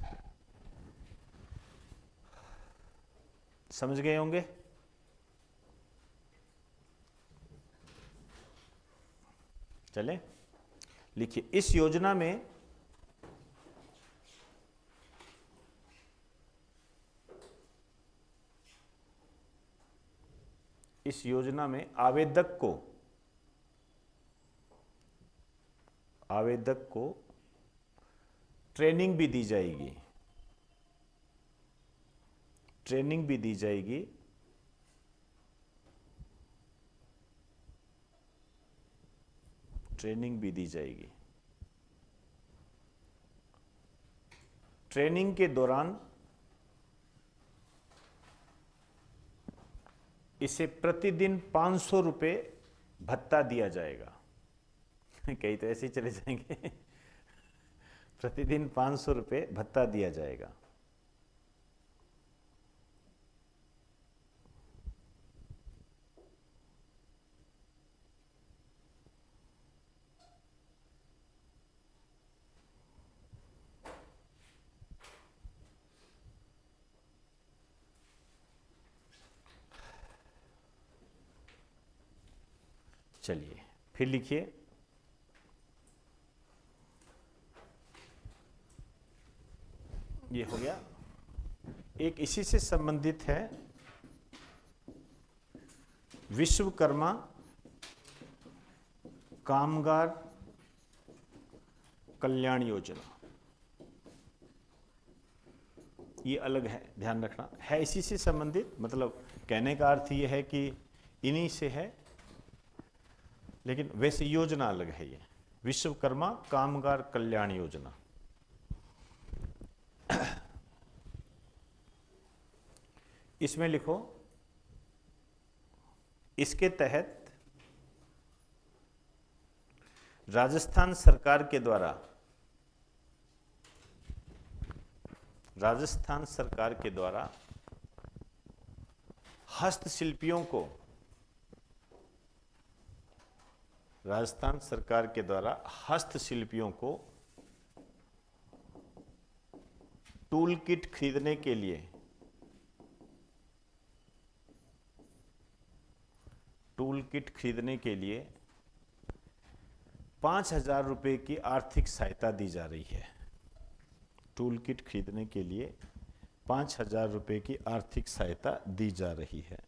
समझ गए होंगे? चले, लिखिए इस योजना में आवेदक को ट्रेनिंग भी दी जाएगी, ट्रेनिंग भी दी जाएगी, ट्रेनिंग भी दी जाएगी। ट्रेनिंग के दौरान इसे प्रतिदिन 500 रुपये भत्ता दिया जाएगा। कई तो ऐसे ही चले जाएंगे। प्रतिदिन 500 रुपये भत्ता दिया जाएगा। चलिए फिर लिखिए, ये हो गया। एक इसी से संबंधित है, विश्वकर्मा कामगार कल्याण योजना, ये अलग है, ध्यान रखना है, इसी से संबंधित, मतलब कहने का अर्थ ये है कि इन्हीं से है, लेकिन वैसे योजना अलग है। ये विश्वकर्मा कामगार कल्याण योजना। इसमें लिखो, इसके तहत राजस्थान सरकार के द्वारा, राजस्थान सरकार के द्वारा हस्तशिल्पियों को, राजस्थान सरकार के द्वारा हस्तशिल्पियों को टूल किट खरीदने के लिए टूल किट खरीदने के लिए 5,000 रुपये की आर्थिक सहायता दी जा रही है। टूल किट खरीदने के लिए 5,000 रुपये की आर्थिक सहायता दी जा रही है।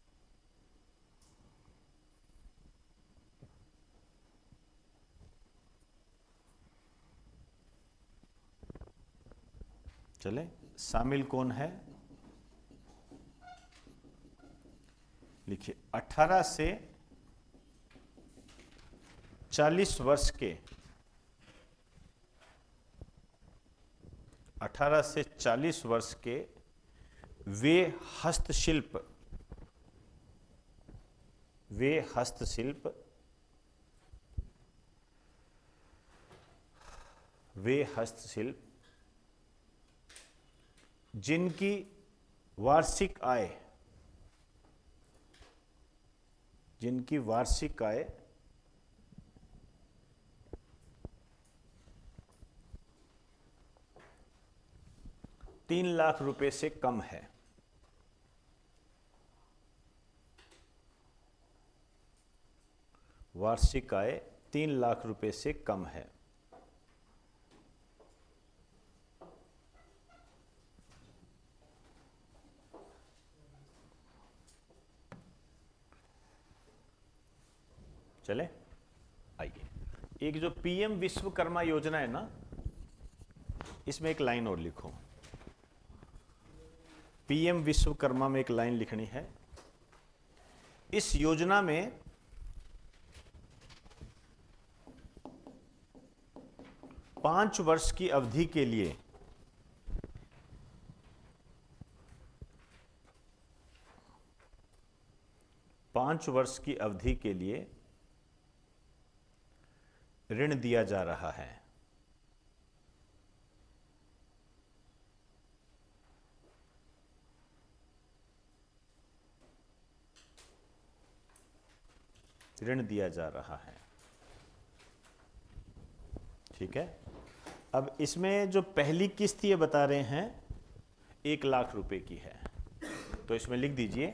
चले, शामिल कौन है? लिखिए 18 से 40 वर्ष के 18 से 40 वर्ष के वे हस्तशिल्प जिनकी वार्षिक आय 3 लाख रुपए से कम है। वार्षिक आय 3 लाख रुपए से कम है। चले, आइए, एक जो पीएम विश्वकर्मा योजना है ना, इसमें एक लाइन और लिखो। पीएम विश्वकर्मा में एक लाइन लिखनी है। इस योजना में 5 वर्ष की अवधि के लिए 5 वर्ष की अवधि के लिए ऋण दिया जा रहा है। ऋण दिया जा रहा है, ठीक है। अब इसमें जो पहली किस्त ये बता रहे हैं 1 लाख रुपए की है, तो इसमें लिख दीजिए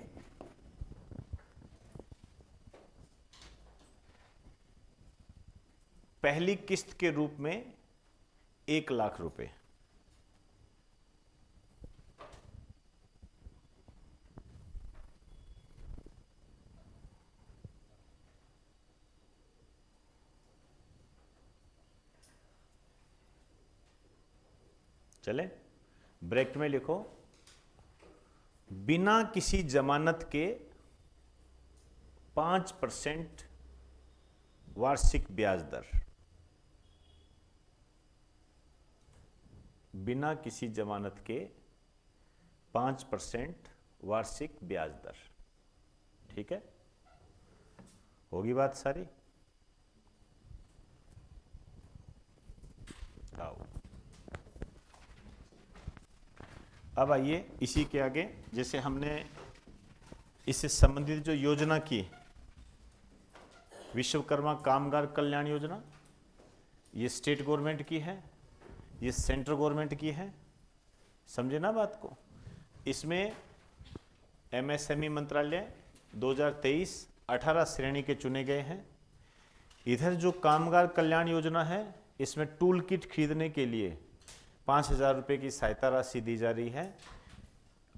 पहली किस्त के रूप में 1 लाख रुपए। चले, ब्रैकेट में लिखो बिना किसी जमानत के 5% वार्षिक ब्याज दर। बिना किसी जमानत के 5% वार्षिक ब्याज दर, ठीक है। होगी बात सारी? आओ, अब आइए इसी के आगे, जैसे हमने इससे संबंधित जो योजना की, विश्वकर्मा कामगार कल्याण योजना, ये स्टेट गवर्नमेंट की है, ये सेंट्रल गवर्नमेंट की है, समझे ना बात को। इसमें एमएसएमई मंत्रालय 2023-18 श्रेणी के चुने गए हैं। इधर जो कामगार कल्याण योजना है, इसमें टूल किट खरीदने के लिए 5,000 रुपये की सहायता राशि दी जा रही है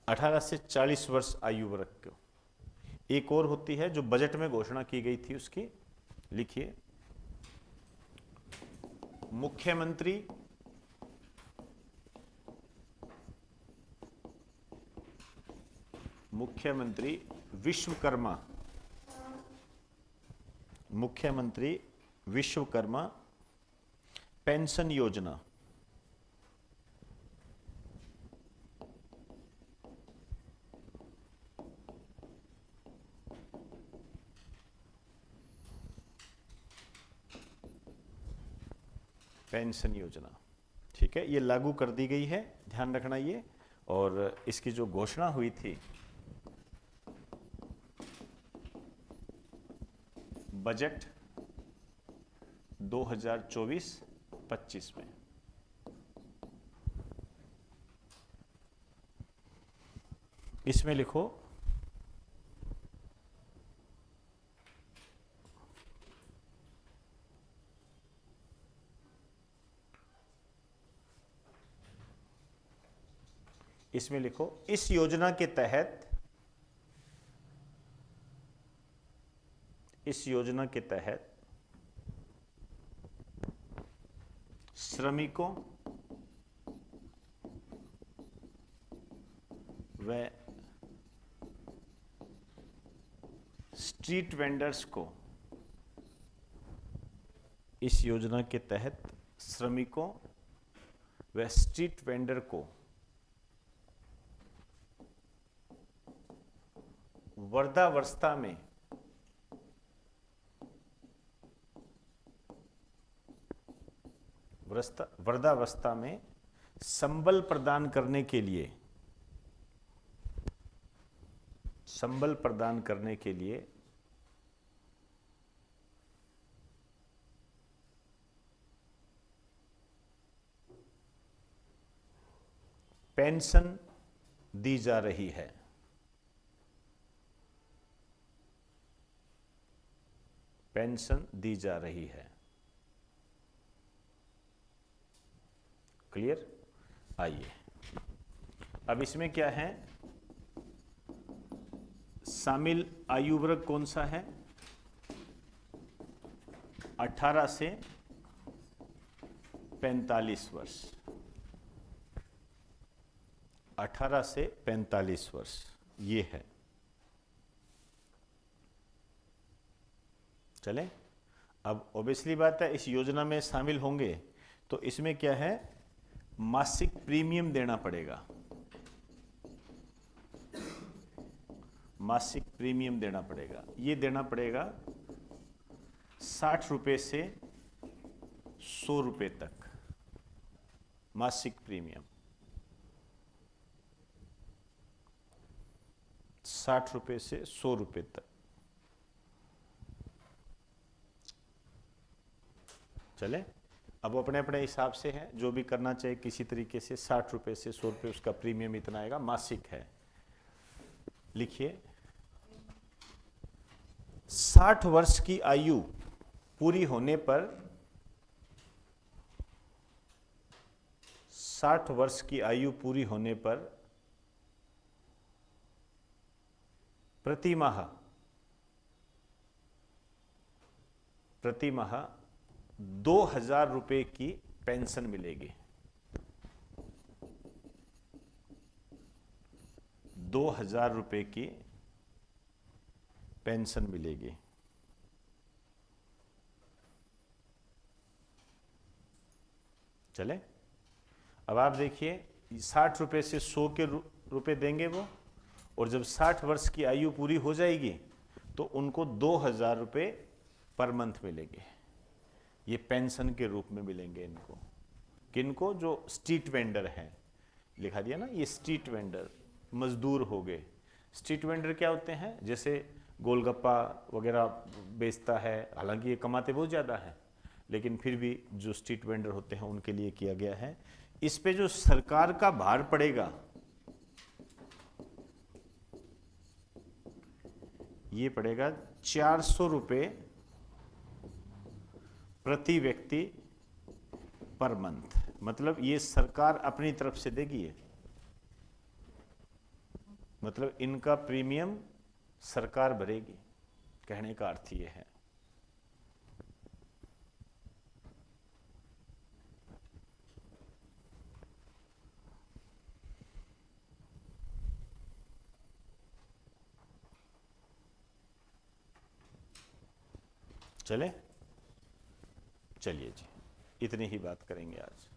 18 से 40 वर्ष आयु वर्ग को। एक और होती है जो बजट में घोषणा की गई थी, उसकी लिखिए मुख्यमंत्री विश्वकर्मा पेंशन योजना। पेंशन योजना, ठीक है, ये लागू कर दी गई है, ध्यान रखना ये। और इसकी जो घोषणा हुई थी बजट 2024-25 में। इसमें लिखो इसमें लिखो, इस योजना के तहत, इस योजना के तहत श्रमिकों व स्ट्रीट वेंडर्स को, इस योजना के तहत श्रमिकों व स्ट्रीट वेंडर को वृद्धावस्था में वृद्धावस्था में संबल प्रदान करने के लिए, संबल प्रदान करने के लिए पेंशन दी जा रही है। पेंशन दी जा रही है। क्लियर? आइए, अब इसमें क्या है, शामिल आयु वर्ग कौन सा है? 18 से 45 वर्ष। 18 से 45 वर्ष ये है। चले, अब ऑब्वियसली बात है, इस योजना में शामिल होंगे तो इसमें क्या है, मासिक प्रीमियम देना पड़ेगा। मासिक प्रीमियम देना पड़ेगा। ये देना पड़ेगा 60 रुपए से 100 रुपए तक मासिक प्रीमियम। 60 रुपए से 100 रुपए तक। चले, अब अपने अपने हिसाब से है, जो भी करना चाहिए किसी तरीके से। 60 रुपए से 100 रुपए उसका प्रीमियम इतना आएगा, मासिक है। लिखिए, 60 वर्ष की आयु पूरी होने पर, 60 वर्ष की आयु पूरी होने पर प्रति माह 2000 रुपए की पेंशन मिलेगी। 2000 रुपए की पेंशन मिलेगी। चले, अब आप देखिए, 60 रुपए से 100 के रुपए देंगे वो, और जब 60 वर्ष की आयु पूरी हो जाएगी तो उनको 2000 रुपए पर मंथ मिलेंगे। ये पेंशन के रूप में मिलेंगे इनको। किनको? जो स्ट्रीट वेंडर हैं। लिखा दिया ना, ये स्ट्रीट वेंडर मजदूर हो गए। स्ट्रीट वेंडर क्या होते हैं? जैसे गोलगप्पा वगैरह बेचता है, हालांकि ये कमाते बहुत ज़्यादा है, लेकिन फिर भी जो स्ट्रीट वेंडर होते हैं उनके लिए किया गया है। इस पे जो सरकार का भार पड़ेगा, ये पड़ेगा 400 रुपए प्रति व्यक्ति पर मंथ। मतलब ये सरकार अपनी तरफ से देगी है, मतलब इनका प्रीमियम सरकार भरेगी। कहने का अर्थ ये है। चले, चलिए जी, इतनी ही बात करेंगे आज।